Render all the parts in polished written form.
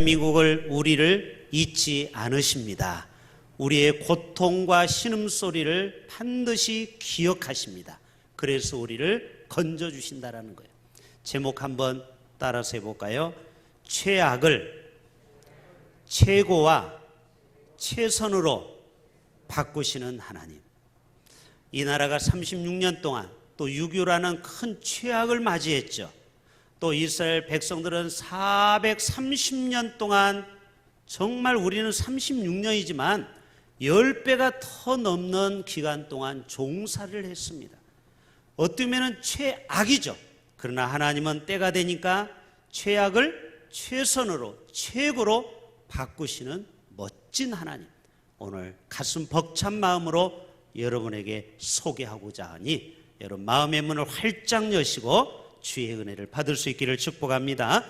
대한민국을 우리를 잊지 않으십니다. 우리의 고통과 신음소리를 반드시 기억하십니다. 그래서 우리를 건져주신다라는 거예요. 제목 한번 따라서 해볼까요? 최악을 최고와 최선으로 바꾸시는 하나님. 이 나라가 36년 동안 또 6.25라는 큰 최악을 맞이했죠. 또 이스라엘 백성들은 430년 동안, 정말 우리는 36년이지만 10배가 더 넘는 기간 동안 종살이를 했습니다. 어쩌면 최악이죠. 그러나 하나님은 때가 되니까 최악을 최선으로 최고로 바꾸시는 멋진 하나님, 오늘 가슴 벅찬 마음으로 여러분에게 소개하고자 하니 여러분 마음의 문을 활짝 여시고 주의 은혜를 받을 수 있기를 축복합니다.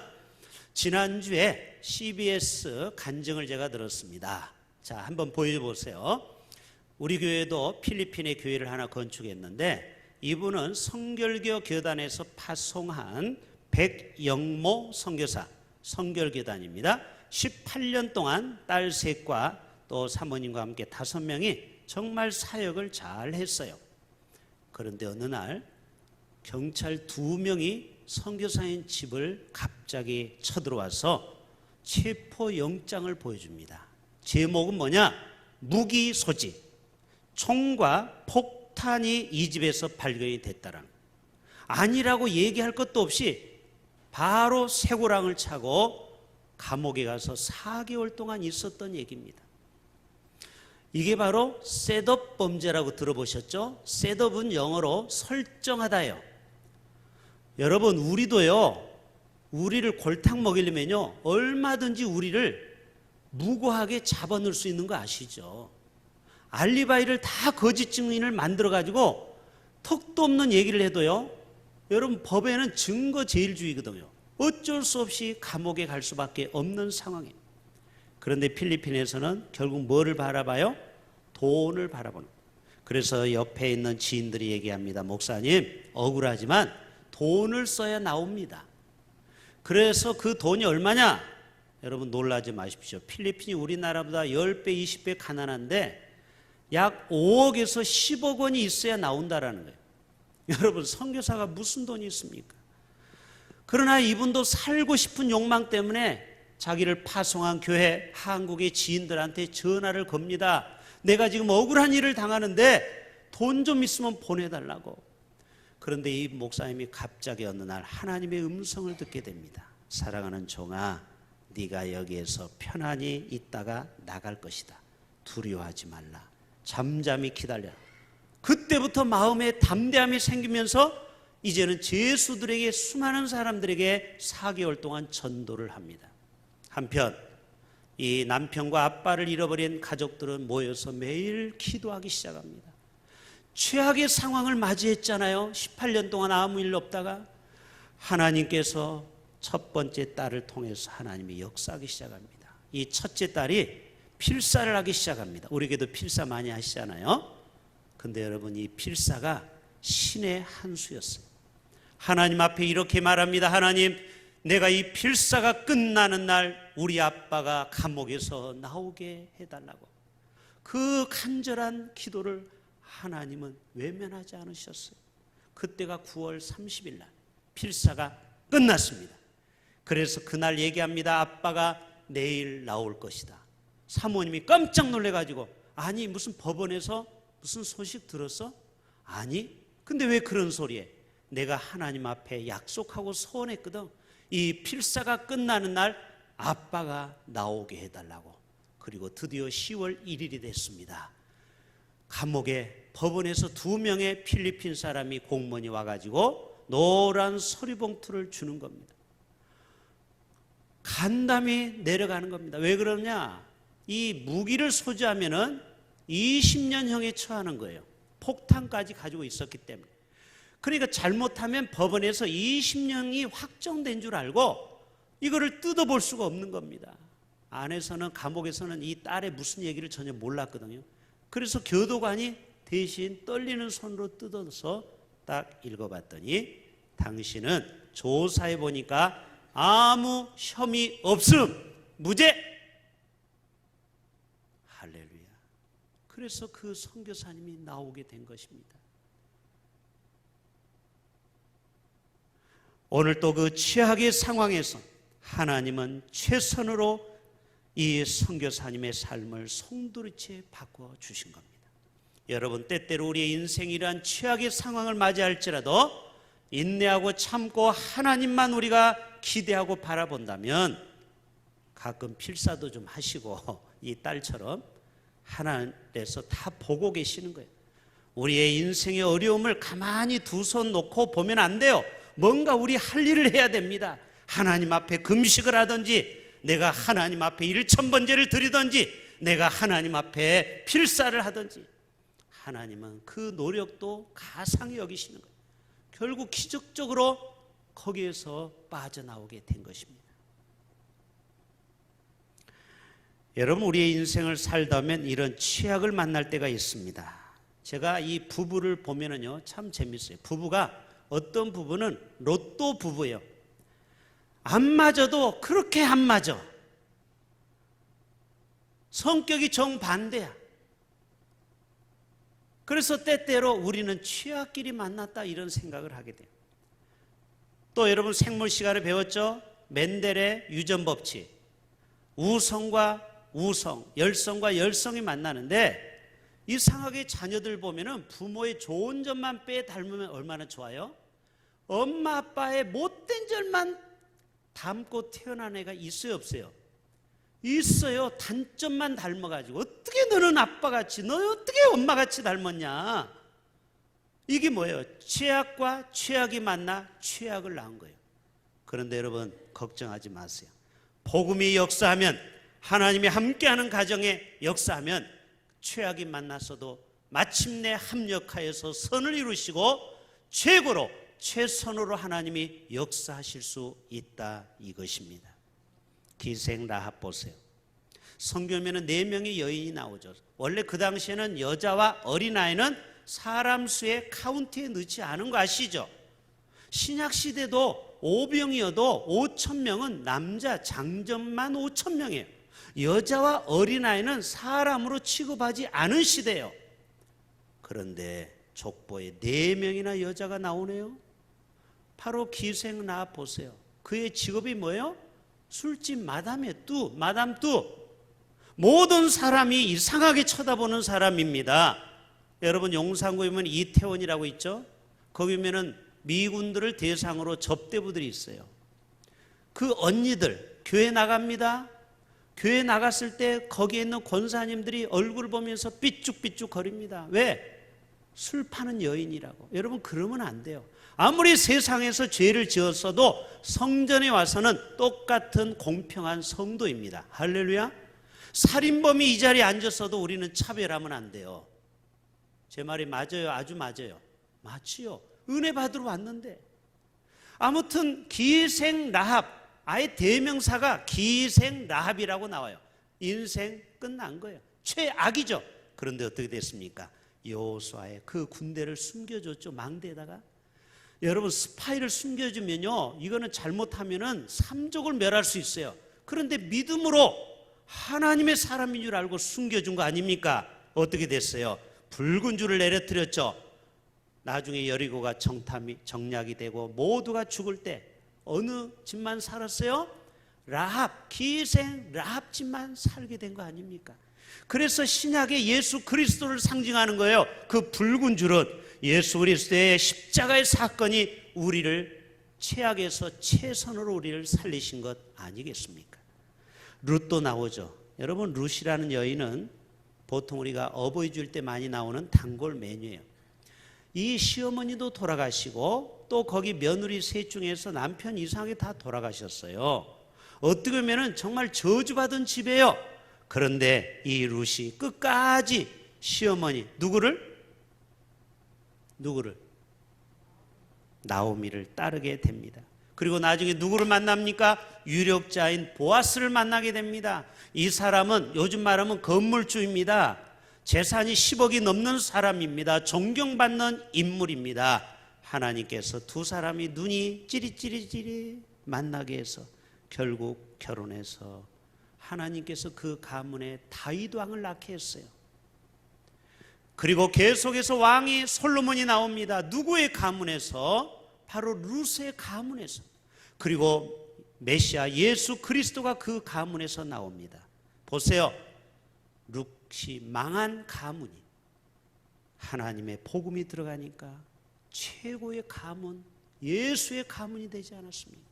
지난주에 CBS 간증을 제가 들었습니다. 자, 한번 보여보세요. 우리 교회도 필리핀의 교회를 하나 건축했는데, 이분은 성결교 교단에서 파송한 백영모 선교사, 성결교단입니다. 18년 동안 딸 셋과 또 사모님과 함께 5명이 정말 사역을 잘 했어요. 그런데 어느 날 경찰 2명이 선교사인 집을 갑자기 쳐들어와서 체포영장을 보여줍니다. 제목은 뭐냐? 무기 소지, 총과 폭탄이 이 집에서 발견이 됐다라는, 아니라고 얘기할 것도 없이 바로 쇠고랑을 차고 감옥에 가서 4개월 동안 있었던 얘기입니다. 이게 바로 셋업 범죄라고 들어보셨죠? 셋업은 영어로 설정하다예요. 여러분, 우리도요, 우리를 골탕 먹이려면요, 얼마든지 우리를 무고하게 잡아넣을 수 있는 거 아시죠? 알리바이를 다 거짓 증인을 만들어가지고 턱도 없는 얘기를 해도요, 여러분 법에는 증거제일주의거든요. 어쩔 수 없이 감옥에 갈 수밖에 없는 상황이에요. 그런데 필리핀에서는 결국 뭐를 바라봐요? 돈을 바라보는 거예요. 그래서 옆에 있는 지인들이 얘기합니다. 목사님, 억울하지만 돈을 써야 나옵니다. 그래서 그 돈이 얼마냐? 여러분 놀라지 마십시오. 필리핀이 우리나라보다 10배, 20배 가난한데 약 5억에서 10억 원이 있어야 나온다라는 거예요. 여러분, 선교사가 무슨 돈이 있습니까? 그러나 이분도 살고 싶은 욕망 때문에 자기를 파송한 교회, 한국의 지인들한테 전화를 겁니다. 내가 지금 억울한 일을 당하는데 돈 좀 있으면 보내달라고. 그런데 이 목사님이 갑자기 어느 날 하나님의 음성을 듣게 됩니다. 사랑하는 종아, 네가 여기에서 편안히 있다가 나갈 것이다. 두려워하지 말라. 잠잠히 기다려. 그때부터 마음에 담대함이 생기면서 이제는 제수들에게, 수많은 사람들에게 4개월 동안 전도를 합니다. 한편 이 남편과 아빠를 잃어버린 가족들은 모여서 매일 기도하기 시작합니다. 최악의 상황을 맞이했잖아요. 18년 동안 아무 일 없다가 하나님께서 첫 번째 딸을 통해서 하나님이 역사하기 시작합니다. 이 첫째 딸이 필사를 하기 시작합니다. 우리에게도 필사 많이 하시잖아요. 근데 여러분, 이 필사가 신의 한 수였어요. 하나님 앞에 이렇게 말합니다. 하나님, 내가 이 필사가 끝나는 날 우리 아빠가 감옥에서 나오게 해달라고. 그 간절한 기도를 하나님은 외면하지 않으셨어요. 그때가 9월 30일 날 필사가 끝났습니다. 그래서 그날 얘기합니다. 아빠가 내일 나올 것이다. 사모님이 깜짝 놀래가지고, 아니 무슨 법원에서 무슨 소식 들었어? 아니, 근데 왜 그런 소리해? 내가 하나님 앞에 약속하고 서원했거든. 이 필사가 끝나는 날 아빠가 나오게 해달라고. 그리고 드디어 10월 1일이 됐습니다. 감옥에, 법원에서 2명의 필리핀 사람이, 공무원이 와가지고 노란 서류봉투를 주는 겁니다. 간담이 내려가는 겁니다. 왜 그러냐? 이 무기를 소지하면은 20년형에 처하는 거예요. 폭탄까지 가지고 있었기 때문에. 그러니까 잘못하면 법원에서 20년이 확정된 줄 알고 이거를 뜯어볼 수가 없는 겁니다. 안에서는, 감옥에서는 이 딸의 무슨 얘기를 전혀 몰랐거든요. 그래서 교도관이 대신 떨리는 손으로 뜯어서 딱 읽어봤더니, 당신은 조사해 보니까 아무 혐의 없음. 무죄. 할렐루야. 그래서 그 선교사님이 나오게 된 것입니다. 오늘 또 그 최악의 상황에서 하나님은 최선으로 이 선교사님의 삶을 송두리째 바꿔 주신 겁니다. 여러분, 때때로 우리의 인생이란 최악의 상황을 맞이할지라도 인내하고 참고 하나님만 우리가 기대하고 바라본다면 가끔 필사도 좀 하시고 이 딸처럼 하나님께서 다 보고 계시는 거예요. 우리의 인생의 어려움을 가만히 두 손 놓고 보면 안 돼요. 뭔가 우리 할 일을 해야 됩니다. 하나님 앞에 금식을 하든지, 내가 하나님 앞에 일천번제를 드리든지, 내가 하나님 앞에 필사를 하든지, 하나님은 그 노력도 가상히 여기시는 거예요. 결국 기적적으로 거기에서 빠져나오게 된 것입니다. 여러분, 우리의 인생을 살다 보면 이런 최악을 만날 때가 있습니다. 제가 이 부부를 보면은요, 참 재밌어요. 부부가, 어떤 부부는 로또 부부예요. 안 맞아도 그렇게 안 맞아. 성격이 정반대야. 그래서 때때로 우리는 최악끼리 만났다 이런 생각을 하게 돼요. 또 여러분, 생물 시간에 배웠죠? 멘델의 유전법칙. 우성과 우성, 열성과 열성이 만나는데, 이상하게 자녀들 보면은 부모의 좋은 점만 빼닮으면 얼마나 좋아요? 엄마 아빠의 못된 점만 닮고 태어난 애가 있어요, 없어요? 있어요. 단점만 닮아가지고. 어떻게 너는 아빠같이, 너는 어떻게 엄마같이 닮았냐? 이게 뭐예요? 최악과 최악이 만나 최악을 낳은 거예요. 그런데 여러분, 걱정하지 마세요. 복음이 역사하면, 하나님이 함께하는 가정에 역사하면 최악이 만났어도 마침내 합력하여서 선을 이루시고 최고로 최선으로 하나님이 역사하실 수 있다 이것입니다. 기생 라합 보세요. 성경에는 4명의 여인이 나오죠. 원래 그 당시에는 여자와 어린아이는 사람 수의 카운트에 넣지 않은 거 아시죠? 신약시대도 오병이어도 5,000명은 남자 장정만 5,000명이에요. 여자와 어린아이는 사람으로 취급하지 않은 시대예요. 그런데 족보에 4명이나 여자가 나오네요. 바로 기생 라합 보세요. 그의 직업이 뭐예요? 술집 마담이에요. 마담 뚜. 모든 사람이 이상하게 쳐다보는 사람입니다. 여러분, 용산구에 보면 이태원이라고 있죠? 거기 보면은 미군들을 대상으로 접대부들이 있어요. 그 언니들 교회 나갑니다. 교회 나갔을 때 거기에 있는 권사님들이 얼굴 보면서 삐죽삐죽 거립니다. 왜? 술 파는 여인이라고. 여러분, 그러면 안 돼요. 아무리 세상에서 죄를 지었어도 성전에 와서는 똑같은 공평한 성도입니다. 할렐루야. 살인범이 이 자리에 앉았어도 우리는 차별하면 안 돼요. 제 말이 맞아요? 아주 맞아요? 맞지요. 은혜 받으러 왔는데. 아무튼 기생 라합, 아예 대명사가 기생 라합이라고 나와요. 인생 끝난 거예요. 최악이죠. 그런데 어떻게 됐습니까? 여호수아의 그 군대를 숨겨줬죠. 망대에다가. 여러분, 스파이를 숨겨주면요, 이거는 잘못하면은 삼족을 멸할 수 있어요. 그런데 믿음으로 하나님의 사람인 줄 알고 숨겨준 거 아닙니까? 어떻게 됐어요? 붉은 줄을 내려뜨렸죠. 나중에 여리고가 정략이 되고 모두가 죽을 때 어느 집만 살았어요? 라합, 기생 라합 집만 살게 된 거 아닙니까? 그래서 신약의 예수 그리스도를 상징하는 거예요. 그 붉은 줄은 예수 그리스도의 십자가의 사건이 우리를 최악에서 최선으로 우리를 살리신 것 아니겠습니까? 룻도 나오죠. 여러분, 룻이라는 여인은 보통 우리가 어버이 줄 때 많이 나오는 단골 메뉴예요. 이 시어머니도 돌아가시고 또 거기 며느리 셋 중에서 남편 이상하게 다 돌아가셨어요. 어떻게 보면 정말 저주받은 집이에요. 그런데 이 룻이 끝까지 시어머니 누구를? 나오미를 따르게 됩니다. 그리고 나중에 누구를 만납니까? 유력자인 보아스를 만나게 됩니다. 이 사람은 요즘 말하면 건물주입니다. 재산이 10억이 넘는 사람입니다. 존경받는 인물입니다. 하나님께서 두 사람이 눈이 찌릿찌릿 만나게 해서 결국 결혼해서 하나님께서 그 가문에 다윗 왕을 낳게 했어요. 그리고 계속해서 왕이 솔로몬이 나옵니다. 누구의 가문에서? 바로 루스의 가문에서. 그리고 메시아 예수 그리스도가 그 가문에서 나옵니다. 보세요. 룻이 망한 가문이 하나님의 복음이 들어가니까 최고의 가문, 예수의 가문이 되지 않았습니까?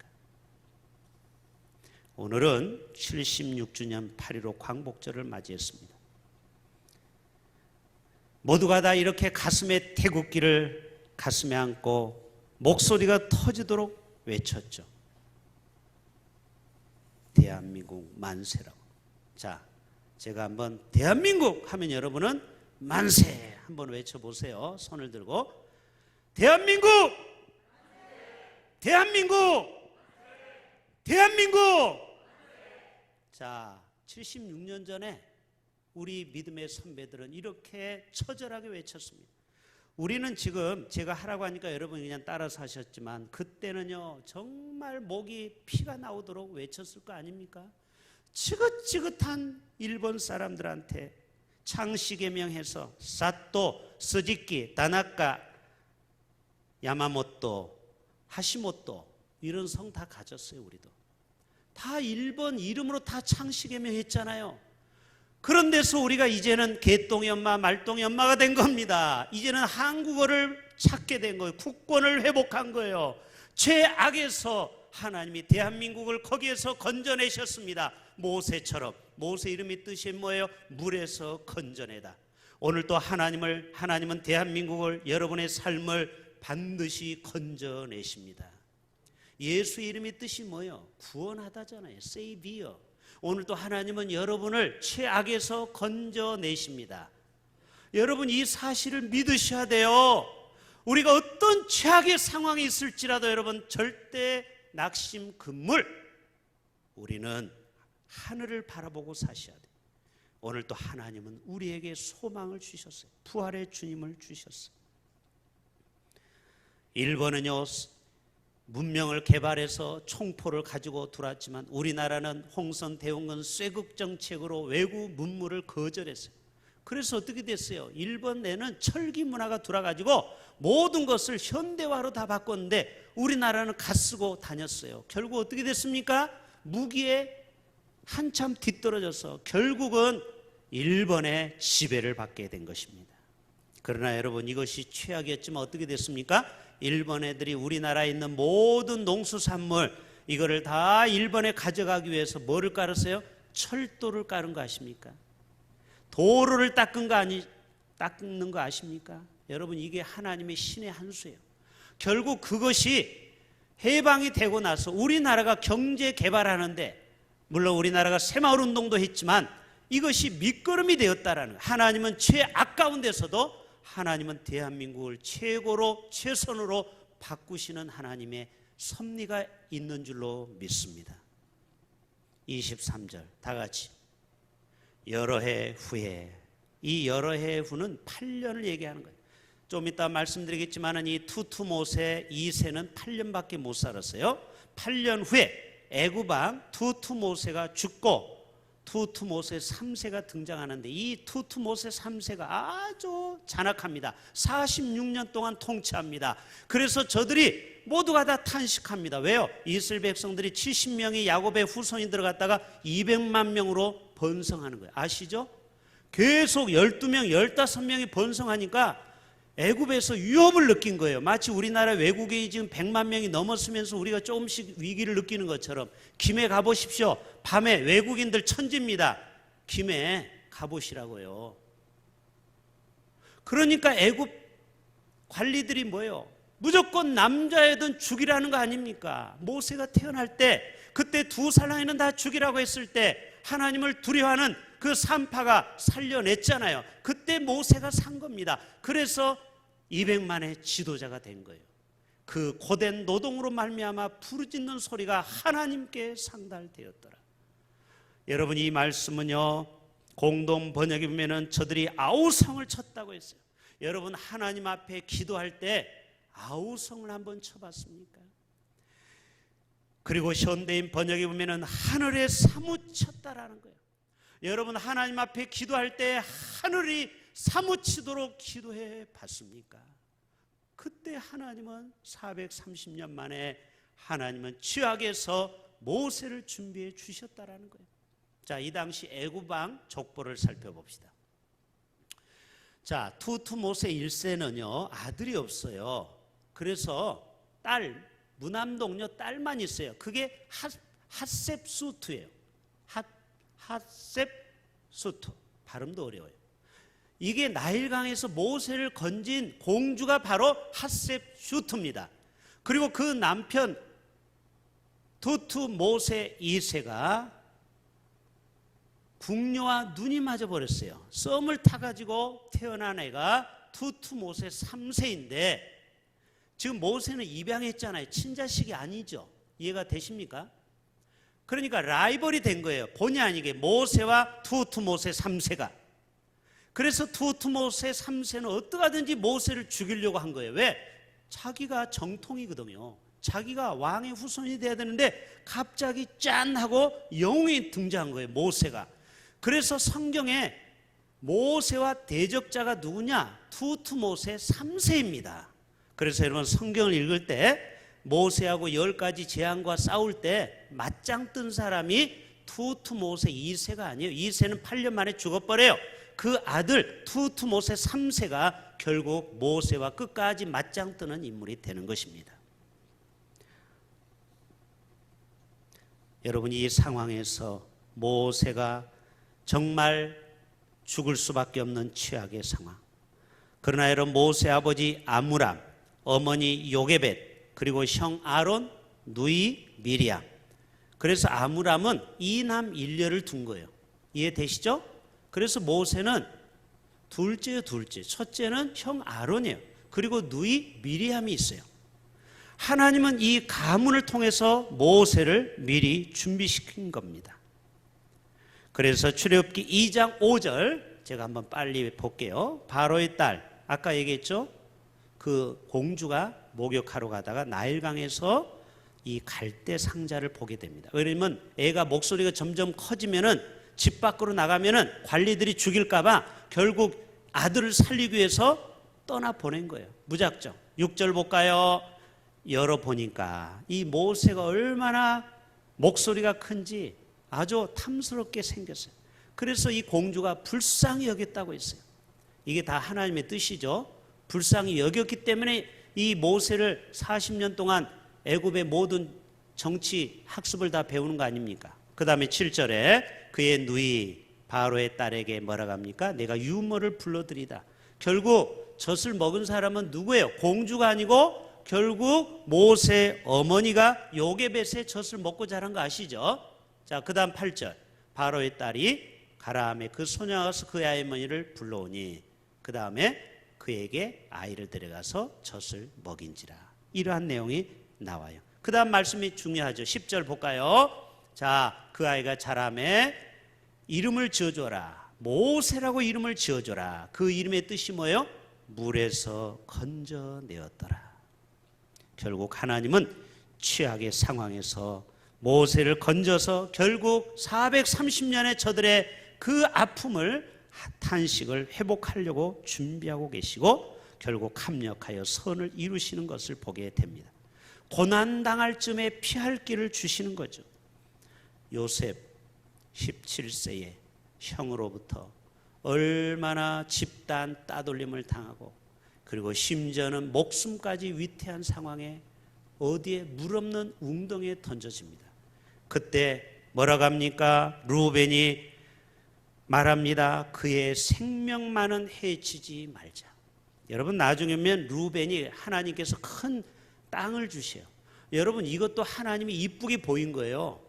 오늘은 76주년 8.15 광복절을 맞이했습니다. 모두가 다 이렇게 가슴에 태극기를 가슴에 안고 목소리가 터지도록 외쳤죠. 대한민국 만세라고. 자, 제가 한번 대한민국 하면 여러분은 만세 한번 외쳐보세요. 손을 들고 대한민국! 대한민국! 대한민국! 자, 76년 전에 우리 믿음의 선배들은 이렇게 처절하게 외쳤습니다. 우리는 지금 제가 하라고 하니까 여러분이 그냥 따라서 하셨지만 그때는요 정말 목이 피가 나오도록 외쳤을 거 아닙니까? 지긋지긋한 일본 사람들한테 창씨개명해서 사또, 스즈키, 다나카, 야마모토, 하시모토 이런 성 다 가졌어요. 우리도 다 일본 이름으로 다 창씨개명했잖아요. 그런데서 우리가 이제는 개똥이 엄마, 말똥이 엄마가 된 겁니다. 이제는 한국어를 찾게 된 거예요. 국권을 회복한 거예요. 죄악에서 하나님이 대한민국을 거기에서 건져내셨습니다. 모세처럼. 모세 이름이 뜻이 뭐예요? 물에서 건져내다. 오늘 또 하나님은 대한민국을, 여러분의 삶을 반드시 건져내십니다. 예수 이름의 뜻이 뭐예요? 구원하다잖아요. Savior. 오늘 또 하나님은 여러분을 최악에서 건져내십니다. 여러분 이 사실을 믿으셔야 돼요. 우리가 어떤 최악의 상황이 있을지라도 여러분 절대 낙심 금물. 우리는 하늘을 바라보고 사셔야 돼요. 오늘 또 하나님은 우리에게 소망을 주셨어요. 부활의 주님을 주셨어요. 일본은요 문명을 개발해서 총포를 가지고 들어왔지만 우리나라는 홍선 대원군 쇄국 정책으로 외국 문물을 거절했어요. 그래서 어떻게 됐어요? 일본 내는 철기 문화가 들어와가지고 모든 것을 현대화로 다 바꿨는데 우리나라는 갓쓰고 다녔어요. 결국 어떻게 됐습니까? 무기에 한참 뒤떨어져서 결국은 일본의 지배를 받게 된 것입니다. 그러나 여러분 이것이 최악이었지만 어떻게 됐습니까? 일본 애들이 우리나라에 있는 모든 농수산물 이거를 다 일본에 가져가기 위해서 뭐를 깔았어요? 철도를 깔은 거 아십니까? 도로를 닦는 거 아십니까? 여러분 이게 하나님의 신의 한 수예요. 결국 그것이 해방이 되고 나서 우리나라가 경제 개발하는데 물론 우리나라가 새마을 운동도 했지만 이것이 밑거름이 되었다라는 거예요. 하나님은 최악 가운데서도 하나님은 대한민국을 최고로 최선으로 바꾸시는 하나님의 섭리가 있는 줄로 믿습니다. 23절 다 같이 여러 해 후에, 이 여러 해 후는 8년을 얘기하는 거예요. 좀 이따 말씀드리겠지만 이 투투모세 2세는 8년밖에 못 살았어요. 8년 후에 애굽왕 투투모세가 죽고 투투모세 3세가 등장하는데 이 투투모세 3세가 아주 잔악합니다. 46년 동안 통치합니다. 그래서 저들이 모두가 다 탄식합니다. 왜요? 이스라엘 백성들이 70명이 야곱의 후손이 들어갔다가 200만 명으로 번성하는 거예요. 아시죠? 계속 12명, 15명이 번성하니까 애굽에서 위협을 느낀 거예요. 마치 우리나라 외국인이 지금 100만 명이 넘었으면서 우리가 조금씩 위기를 느끼는 것처럼. 김해 가보십시오. 밤에 외국인들 천지입니다. 김해 가보시라고요. 그러니까 애굽 관리들이 뭐예요? 무조건 남자애든 죽이라는 거 아닙니까? 모세가 태어날 때 그때 두 사랑이는 다 죽이라고 했을 때 하나님을 두려워하는 그 산파가 살려냈잖아요. 그때 모세가 산 겁니다. 그래서 200만의 지도자가 된 거예요. 그 고된 노동으로 말미암아 부르짖는 소리가 하나님께 상달되었더라. 여러분 이 말씀은요 공동 번역에 보면은 저들이 아우성을 쳤다고 했어요. 여러분 하나님 앞에 기도할 때 아우성을 한번 쳐봤습니까? 그리고 현대인 번역에 보면은 하늘에 사무쳤다라는 거예요. 여러분 하나님 앞에 기도할 때 하늘이 사무치도록 기도해 봤습니까? 그때 하나님은 430년 만에 하나님은 지각에서 모세를 준비해 주셨다라는 거예요. 자, 이 당시 애굽 왕 족보를 살펴봅시다. 자, 투투모세 1세는요 아들이 없어요. 그래서 딸, 무남동녀 딸만 있어요. 그게 핫셉수트예요. 핫셉수트. 발음도 어려워요. 이게 나일강에서 모세를 건진 공주가 바로 핫셉슈트입니다. 그리고 그 남편 투투모세 2세가 궁녀와 눈이 맞아버렸어요. 썸을 타가지고 태어난 애가 투투모세 3세인데 지금 모세는 입양했잖아요. 친자식이 아니죠. 이해가 되십니까? 그러니까 라이벌이 된 거예요. 본의 아니게 모세와 투투모세 3세가. 그래서 투투모세 3세는 어떻게든지 모세를 죽이려고 한 거예요. 왜? 자기가 정통이거든요. 자기가 왕의 후손이 돼야 되는데 갑자기 짠 하고 영웅이 등장한 거예요. 모세가. 그래서 성경에 모세와 대적자가 누구냐? 투투모세 3세입니다. 그래서 여러분 성경을 읽을 때 모세하고 10가지 재앙과 싸울 때 맞짱 뜬 사람이 투투모세 2세가 아니에요. 2세는 8년 만에 죽어버려요. 그 아들 투투모세 3세가 결국 모세와 끝까지 맞짱 뜨는 인물이 되는 것입니다. 여러분 이 상황에서 모세가 정말 죽을 수밖에 없는 최악의 상황. 그러나 여러분 모세 아버지 아므람, 어머니 요게벳, 그리고 형 아론, 누이 미리암. 그래서 아므람은 2남 1녀를 둔 거예요. 이해되시죠? 그래서 모세는 둘째. 첫째는 형 아론이에요. 그리고 누이 미리암이 있어요. 하나님은 이 가문을 통해서 모세를 미리 준비시킨 겁니다. 그래서 출애굽기 2장 5절 제가 한번 빨리 볼게요. 바로의 딸, 아까 얘기했죠? 그 공주가 목욕하러 가다가 나일강에서 이 갈대 상자를 보게 됩니다. 왜냐면 애가 목소리가 점점 커지면은 집 밖으로 나가면은 관리들이 죽일까봐 결국 아들을 살리기 위해서 떠나 보낸 거예요. 무작정. 6절 볼까요? 열어보니까 이 모세가 얼마나 목소리가 큰지 아주 탐스럽게 생겼어요. 그래서 이 공주가 불쌍히 여겼다고 했어요. 이게 다 하나님의 뜻이죠. 불쌍히 여겼기 때문에 이 모세를 40년 동안 애굽의 모든 정치 학습을 다 배우는 거 아닙니까? 그 다음에 7절에 그의 누이 바로의 딸에게 뭐라고 합니까? 내가 유모를 불러드리다. 결국 젖을 먹은 사람은 누구예요? 공주가 아니고 결국 모세 어머니가 요게벳의 젖을 먹고 자란 거 아시죠? 자, 그 다음 8절 바로의 딸이 가라함에 그 소녀가 가서 그 아이머니를 불러오니 그 다음에 그에게 아이를 데려가서 젖을 먹인지라. 이러한 내용이 나와요. 그 다음 말씀이 중요하죠. 10절 볼까요? 자, 그 아이가 자라매 이름을 지어줘라. 모세라고 이름을 지어줘라. 그 이름의 뜻이 뭐예요? 물에서 건져내었더라. 결국 하나님은 최악의 상황에서 모세를 건져서 결국 430년의 저들의 그 아픔을 탄식을 회복하려고 준비하고 계시고 결국 합력하여 선을 이루시는 것을 보게 됩니다. 고난당할 쯤에 피할 길을 주시는 거죠. 요셉 17세의 형으로부터 얼마나 집단 따돌림을 당하고 그리고 심지어는 목숨까지 위태한 상황에 어디에 물 없는 웅덩이에 던져집니다. 그때 뭐라고 합니까? 루벤이 말합니다. 그의 생명만은 해치지 말자. 여러분 나중에 보면 루벤이 하나님께서 큰 땅을 주셔요. 여러분 이것도 하나님이 이쁘게 보인 거예요.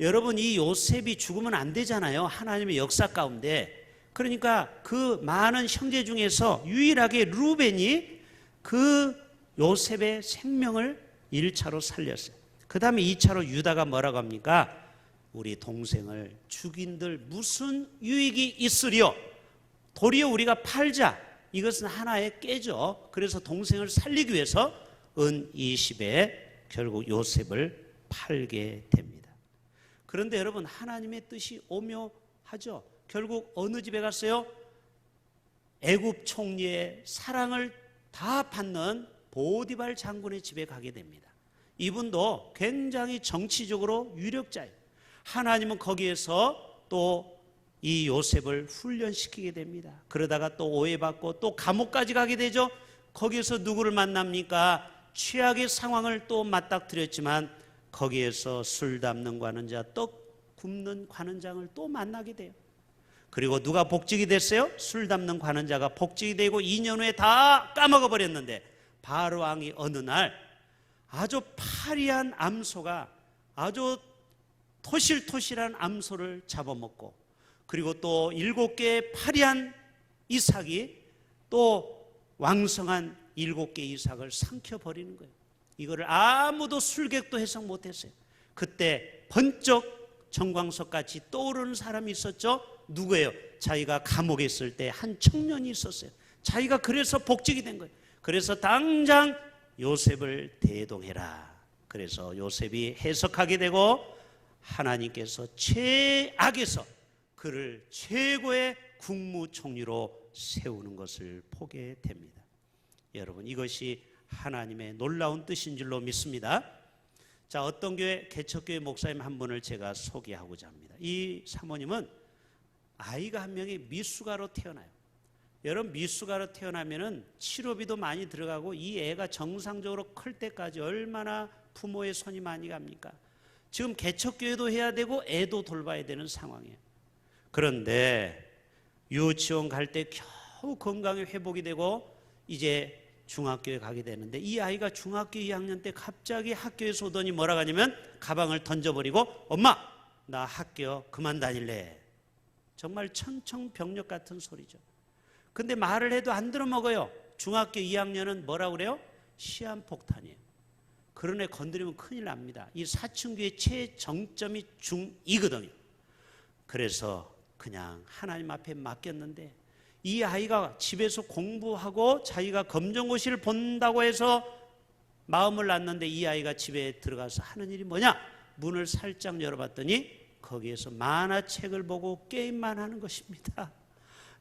여러분 이 요셉이 죽으면 안 되잖아요. 하나님의 역사 가운데. 그러니까 그 많은 형제 중에서 유일하게 루벤이 그 요셉의 생명을 1차로 살렸어요. 그 다음에 2차로 유다가 뭐라고 합니까? 우리 동생을 죽인들 무슨 유익이 있으리요? 도리어 우리가 팔자. 이것은 하나의 깨죠. 그래서 동생을 살리기 위해서 은 20에 결국 요셉을 팔게 됩니다. 그런데 여러분, 하나님의 뜻이 오묘하죠. 결국 어느 집에 갔어요? 애굽 총리의 사랑을 다 받는 보디발 장군의 집에 가게 됩니다. 이분도 굉장히 정치적으로 유력자예요. 하나님은 거기에서 또 이 요셉을 훈련시키게 됩니다. 그러다가 또 오해받고 또 감옥까지 가게 되죠. 거기에서 누구를 만납니까? 최악의 상황을 또 맞닥뜨렸지만 거기에서 술 담는 관원자, 떡 굽는 관원장을 또 만나게 돼요. 그리고 누가 복직이 됐어요? 술 담는 관원자가 복직이 되고 2년 후에 다 까먹어 버렸는데 바로 왕이 어느 날 아주 파리한 암소가, 아주 토실토실한 암소를 잡아먹고, 그리고 또 7개의 파리한 이삭이 또 왕성한 7개의 이삭을 삼켜버리는 거예요. 이거를 아무도 술객도 해석 못했어요. 그때 번쩍 정광석같이 떠오르는 사람이 있었죠. 누구예요? 자기가 감옥에 있을 때 한 청년이 있었어요. 자기가 그래서 복직이 된 거예요. 그래서 당장 요셉을 대동해라. 그래서 요셉이 해석하게 되고 하나님께서 최악에서 그를 최고의 국무총리로 세우는 것을 보게 됩니다. 여러분, 이것이 하나님의 놀라운 뜻인 줄로 믿습니다. 자, 어떤 교회, 개척교회 목사님 한 분을 제가 소개하고자 합니다. 이 사모님은 아이가 한 명이 미숙아로 태어나요. 여러분, 미숙아로 태어나면은 치료비도 많이 들어가고 이 애가 정상적으로 클 때까지 얼마나 부모의 손이 많이 갑니까? 지금 개척교회도 해야 되고 애도 돌봐야 되는 상황이에요. 그런데 유치원 갈 때 겨우 건강이 회복이 되고 이제 중학교에 가게 되는데, 이 아이가 중학교 2학년 때 갑자기 학교에서 오더니 뭐라고 하냐면 가방을 던져버리고 엄마, 나 학교 그만 다닐래. 정말 천청병력 같은 소리죠. 근데 말을 해도 안 들어먹어요. 중학교 2학년은 뭐라고 그래요? 시한폭탄이에요. 그런 애 건드리면 큰일 납니다. 이 사춘기의 최정점이 중2거든요. 그래서 그냥 하나님 앞에 맡겼는데, 이 아이가 집에서 공부하고 자기가 검정고시를 본다고 해서 마음을 놨는데, 이 아이가 집에 들어가서 하는 일이 뭐냐? 문을 살짝 열어봤더니 거기에서 만화책을 보고 게임만 하는 것입니다.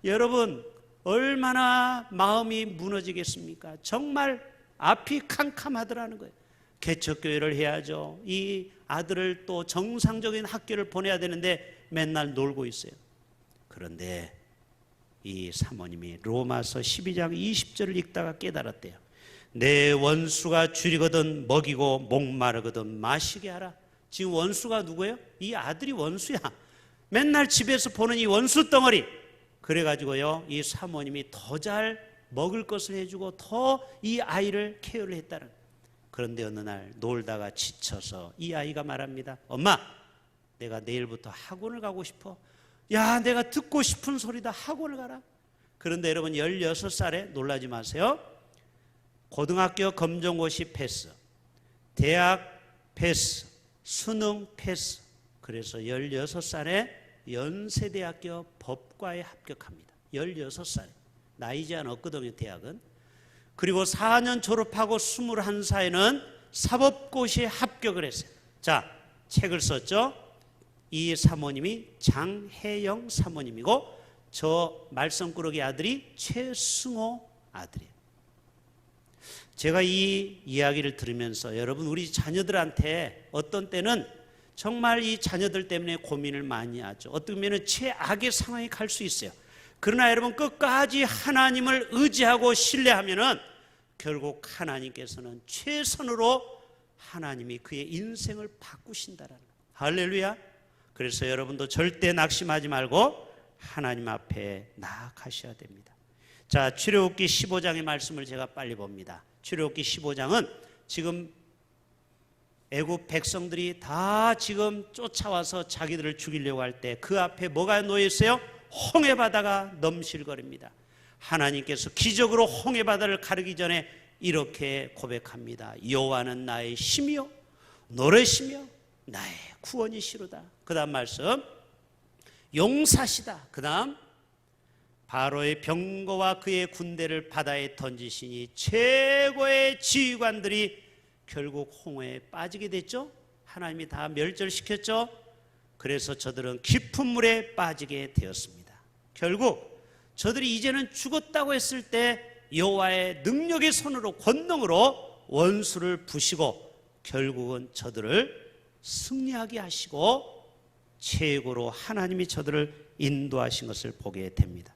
여러분, 얼마나 마음이 무너지겠습니까? 정말 앞이 캄캄하더라는 거예요. 개척교회를 해야죠. 이 아들을 또 정상적인 학교를 보내야 되는데 맨날 놀고 있어요. 그런데 이 사모님이 로마서 12장 20절을 읽다가 깨달았대요. 내 원수가 줄이거든 먹이고 목마르거든 마시게 하라. 지금 원수가 누구예요? 이 아들이 원수야. 맨날 집에서 보는 이 원수 덩어리. 그래가지고요, 이 사모님이 더 잘 먹을 것을 해주고 더 이 아이를 케어를 했다는. 그런데 어느 날 놀다가 지쳐서 이 아이가 말합니다. 엄마, 내가 내일부터 학원을 가고 싶어. 야, 내가 듣고 싶은 소리다. 학원을 가라. 그런데 여러분, 16살에 놀라지 마세요. 고등학교 검정고시 패스, 대학 패스, 수능 패스. 그래서 16살에 연세대학교 법과에 합격합니다. 16살에. 나이 제한 없거든요, 대학은. 그리고 4년 졸업하고 21살에는 사법고시에 합격을 했어요. 자, 책을 썼죠. 이 사모님이 장혜영 사모님이고, 저 말썽꾸러기 아들이 최승호 아들이에요. 제가 이 이야기를 들으면서 여러분, 우리 자녀들한테 어떤 때는 정말 이 자녀들 때문에 고민을 많이 하죠. 어떤 면은 최악의 상황에 갈 수 있어요. 그러나 여러분, 끝까지 하나님을 의지하고 신뢰하면은 결국 하나님께서는 최선으로 하나님이 그의 인생을 바꾸신다라는 거예요. 할렐루야. 그래서 여러분도 절대 낙심하지 말고 하나님 앞에 나아가셔야 됩니다. 자, 출애굽기 15장의 말씀을 제가 빨리 봅니다. 출애굽기 15장은 지금 애굽 백성들이 다 지금 쫓아와서 자기들을 죽이려고 할 때 그 앞에 뭐가 놓여 있어요? 홍해바다가 넘실거립니다. 하나님께서 기적으로 홍해바다를 가르기 전에 이렇게 고백합니다. 여호와는 나의 힘이요 노래시며 나의 구원이시로다. 그 다음 말씀, 용사시다. 그 다음, 바로의 병거와 그의 군대를 바다에 던지시니 최고의 지휘관들이 결국 홍해에 빠지게 됐죠. 하나님이 다 멸절시켰죠. 그래서 저들은 깊은 물에 빠지게 되었습니다. 결국 저들이 이제는 죽었다고 했을 때 여호와의 능력의 손으로 권능으로 원수를 부시고 결국은 저들을 승리하게 하시고 최고로 하나님이 저들을 인도하신 것을 보게 됩니다.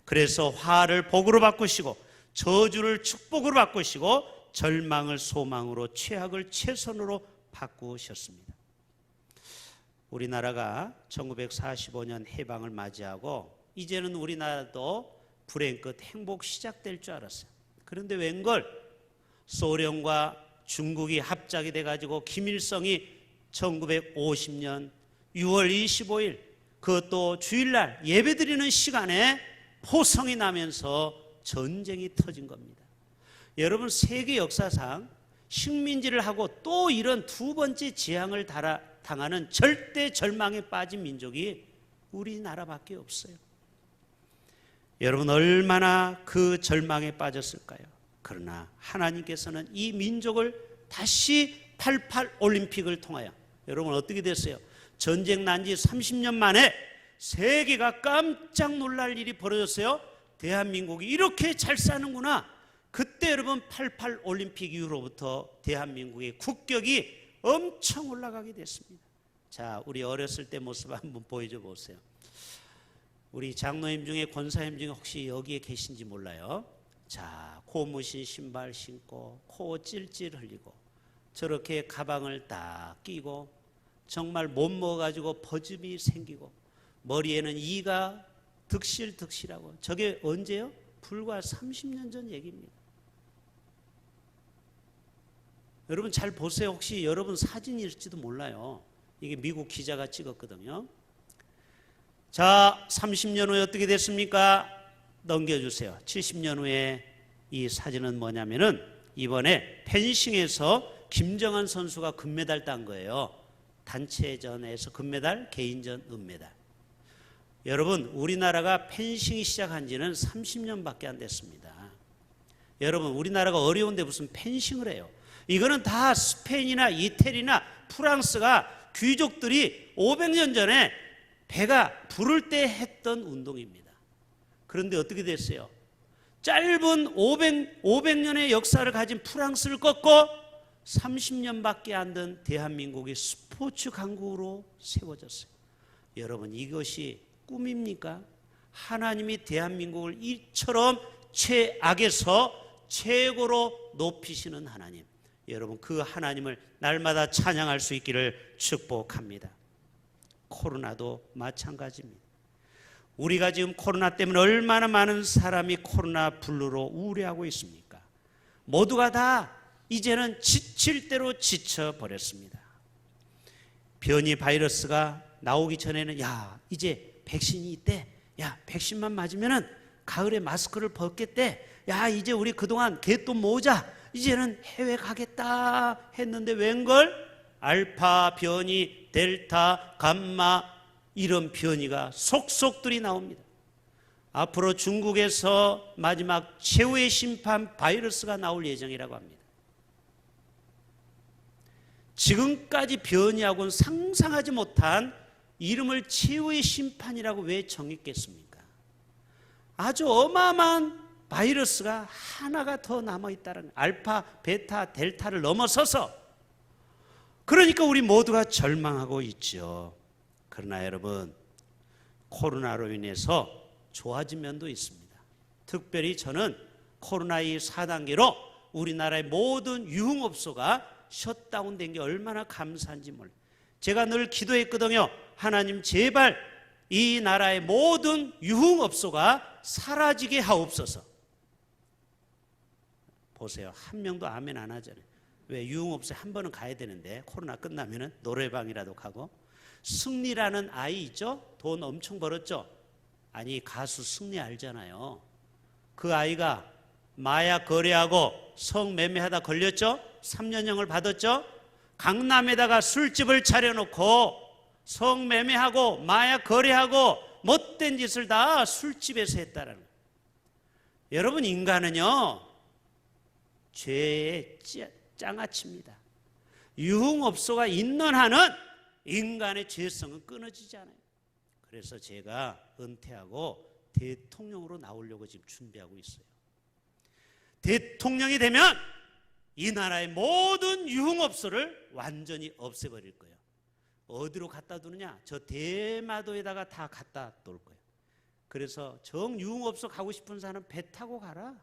그래서 화를 복으로 바꾸시고 저주를 축복으로 바꾸시고 절망을 소망으로 최악을 최선으로 바꾸셨습니다. 우리나라가 1945년 해방을 맞이하고 이제는 우리나라도 불행 끝 행복 시작될 줄 알았어요. 그런데 웬걸 소련과 중국이 합작이 돼가지고 김일성이 1950년 6월 25일 그것도 주일날 예배드리는 시간에 포성이 나면서 전쟁이 터진 겁니다. 여러분, 세계 역사상 식민지를 하고 또 이런 두 번째 재앙을 당하는 절대 절망에 빠진 민족이 우리나라밖에 없어요. 여러분, 얼마나 그 절망에 빠졌을까요? 그러나 하나님께서는 이 민족을 다시 88 올림픽을 통하여, 여러분 어떻게 됐어요? 전쟁 난 지 30년 만에 세계가 깜짝 놀랄 일이 벌어졌어요. 대한민국이 이렇게 잘 사는구나. 그때 여러분 88 올림픽 이후로부터 대한민국의 국격이 엄청 올라가게 됐습니다. 자, 우리 어렸을 때 모습 한번 보여줘 보세요. 우리 장로님 중에 권사님 중에 혹시 여기에 계신지 몰라요. 자, 고무신 신발 신고 코 찔찔 흘리고 저렇게 가방을 딱 끼고 정말 못 먹어가지고 버짐이 생기고 머리에는 이가 득실득실하고, 저게 언제요? 불과 30년 전 얘기입니다. 여러분 잘 보세요. 혹시 여러분 사진일지도 몰라요. 이게 미국 기자가 찍었거든요. 자, 30년 후에 어떻게 됐습니까? 넘겨주세요. 70년 후에 이 사진은 뭐냐면은 이번에 펜싱에서 김정한 선수가 금메달 딴 거예요. 단체전에서 금메달, 개인전 은메달. 여러분, 우리나라가 펜싱이 시작한 지는 30년밖에 안 됐습니다. 여러분, 우리나라가 어려운데 무슨 펜싱을 해요? 이거는 다 스페인이나 이태리나 프랑스가 귀족들이 500년 전에 배가 부를 때 했던 운동입니다. 그런데 어떻게 됐어요? 짧은 500년의 역사를 가진 프랑스를 꺾고 30년밖에 안 된 대한민국이 스포츠 강국으로 세워졌어요. 여러분, 이것이 꿈입니까? 하나님이 대한민국을 이처럼 최악에서 최고로 높이시는 하나님, 여러분 그 하나님을 날마다 찬양할 수 있기를 축복합니다. 코로나도 마찬가지입니다. 우리가 지금 코로나 때문에 얼마나 많은 사람이 코로나 블루로 우울해하고 있습니까? 모두가 다 이제는 지칠 대로 지쳐버렸습니다. 변이 바이러스가 나오기 전에는 야, 이제 백신이 있대. 야, 백신만 맞으면은 가을에 마스크를 벗겠대. 야, 이제 우리 그동안 개똥 모으자. 이제는 해외 가겠다 했는데 웬걸? 알파 변이, 델타, 감마 이런 변이가 속속들이 나옵니다. 앞으로 중국에서 마지막 최후의 심판 바이러스가 나올 예정이라고 합니다. 지금까지 변이하고는 상상하지 못한 이름을 최후의 심판이라고 왜 정했겠습니까? 아주 어마어마한 바이러스가 하나가 더 남아있다는, 알파, 베타, 델타를 넘어서서, 그러니까 우리 모두가 절망하고 있죠. 그러나 여러분, 코로나로 인해서 좋아진 면도 있습니다. 특별히 저는 코로나2 4단계로 우리나라의 모든 유흥업소가 셧다운된 게 얼마나 감사한지 몰라요. 제가 늘 기도했거든요. 하나님 제발 이 나라의 모든 유흥업소가 사라지게 하옵소서. 보세요. 한 명도 아멘 안 하잖아요. 왜? 유흥업소에 한 번은 가야 되는데 코로나 끝나면은 노래방이라도 가고. 승리라는 아이 있죠? 돈 엄청 벌었죠? 아니, 가수 승리 알잖아요. 그 아이가 마약 거래하고 성매매하다 걸렸죠? 3년형을 받았죠? 강남에다가 술집을 차려놓고 성매매하고 마약 거래하고 못된 짓을 다 술집에서 했다라는 거예요. 여러분, 인간은요 죄의 장아찌입니다. 유흥업소가 있는 한은 인간의 죄성은 끊어지지 않아요. 그래서 제가 은퇴하고 대통령으로 나오려고 지금 준비하고 있어요. 대통령이 되면 이 나라의 모든 유흥업소를 완전히 없애버릴 거예요. 어디로 갖다 두느냐? 저 대마도에다가 다 갖다 놓을 거예요. 그래서 정유흥업소 가고 싶은 사람은 배 타고 가라.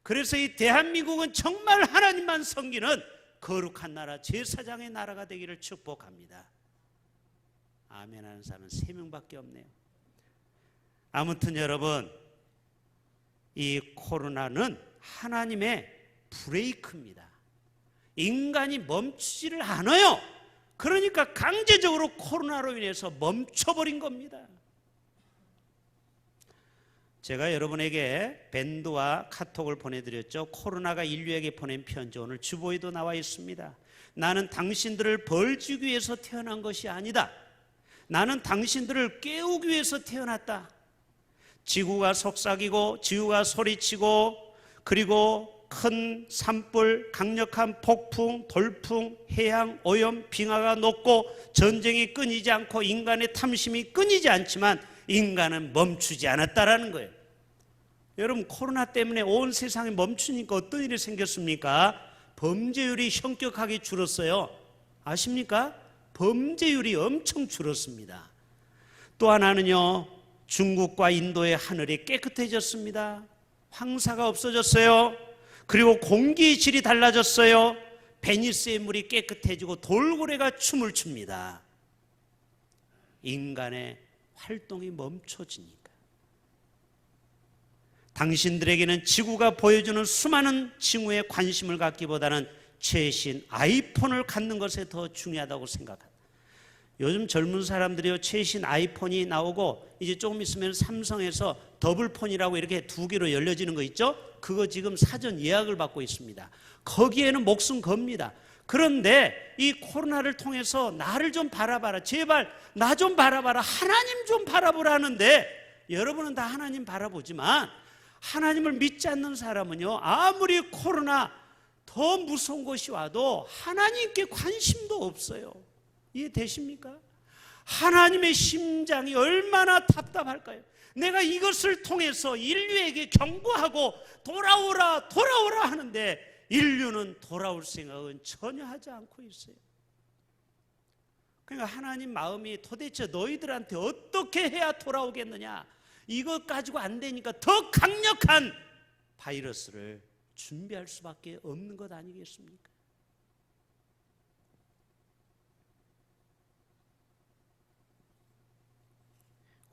그래서 이 대한민국은 정말 하나님만 섬기는 거룩한 나라, 제사장의 나라가 되기를 축복합니다. 아멘 하는 사람은 3명밖에 없네요. 아무튼 여러분, 이 코로나는 하나님의 브레이크입니다. 인간이 멈추지를 않아요. 그러니까 강제적으로 코로나로 인해서 멈춰버린 겁니다. 제가 여러분에게 밴드와 카톡을 보내드렸죠. 코로나가 인류에게 보낸 편지, 오늘 주보에도 나와 있습니다. 나는 당신들을 벌주기 위해서 태어난 것이 아니다. 나는 당신들을 깨우기 위해서 태어났다. 지구가 속삭이고 지구가 소리치고 그리고 큰 산불, 강력한 폭풍, 돌풍, 해양 오염, 빙하가 녹고 전쟁이 끊이지 않고 인간의 탐심이 끊이지 않지만 인간은 멈추지 않았다라는 거예요. 여러분, 코로나 때문에 온 세상이 멈추니까 어떤 일이 생겼습니까? 범죄율이 현격하게 줄었어요. 아십니까? 범죄율이 엄청 줄었습니다. 또 하나는요, 중국과 인도의 하늘이 깨끗해졌습니다. 황사가 없어졌어요. 그리고 공기의 질이 달라졌어요. 베니스의 물이 깨끗해지고 돌고래가 춤을 춥니다. 인간의 활동이 멈춰지니까. 당신들에게는 지구가 보여주는 수많은 징후에 관심을 갖기보다는 최신 아이폰을 갖는 것에 더 중요하다고 생각합니다. 요즘 젊은 사람들이요, 최신 아이폰이 나오고 이제 조금 있으면 삼성에서 더블폰이라고 이렇게 2개로 열려지는 거 있죠? 그거 지금 사전 예약을 받고 있습니다. 거기에는 목숨 겁니다. 그런데 이 코로나를 통해서 나를 좀 바라봐라, 제발 나 좀 바라봐라, 하나님 좀 바라보라는데, 여러분은 다 하나님 바라보지만 하나님을 믿지 않는 사람은요, 아무리 코로나 더 무서운 것이 와도 하나님께 관심도 없어요. 이해되십니까? 하나님의 심장이 얼마나 답답할까요? 내가 이것을 통해서 인류에게 경고하고 돌아오라 돌아오라 하는데 인류는 돌아올 생각은 전혀 하지 않고 있어요. 그러니까 하나님 마음이 도대체 너희들한테 어떻게 해야 돌아오겠느냐, 이것 가지고 안 되니까 더 강력한 바이러스를 준비할 수밖에 없는 것 아니겠습니까?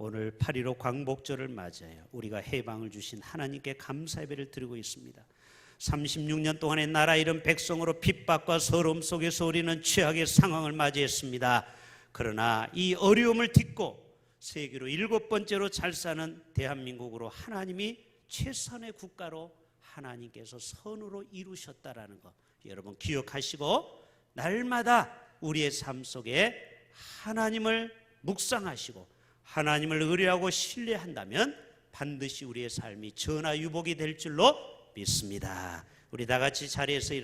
오늘 8.15 광복절을 맞아요. 우리가 해방을 주신 하나님께 감사 예배를 드리고 있습니다. 36년 동안의 나라 잃은 백성으로 핍박과 서러움 속에서 우리는 최악의 상황을 맞이했습니다. 그러나 이 어려움을 딛고 세계로 7번째로 잘 사는 대한민국으로 하나님이 최선의 국가로 하나님께서 선으로 이루셨다라는 것 여러분 기억하시고, 날마다 우리의 삶 속에 하나님을 묵상하시고 하나님을 의뢰하고 신뢰한다면 반드시 우리의 삶이 전화유복이 될 줄로 믿습니다. 우리 다 같이 자리에서